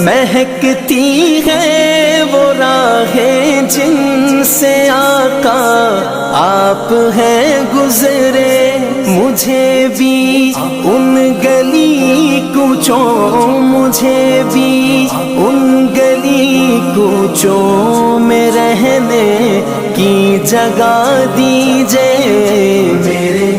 महकती है वो राहें जिनसे आका आप हैं गुजरे। मुझे भी उन गली कूचों, मुझे भी उन गली कूचों में रहने की जगह दीजिए। मेरे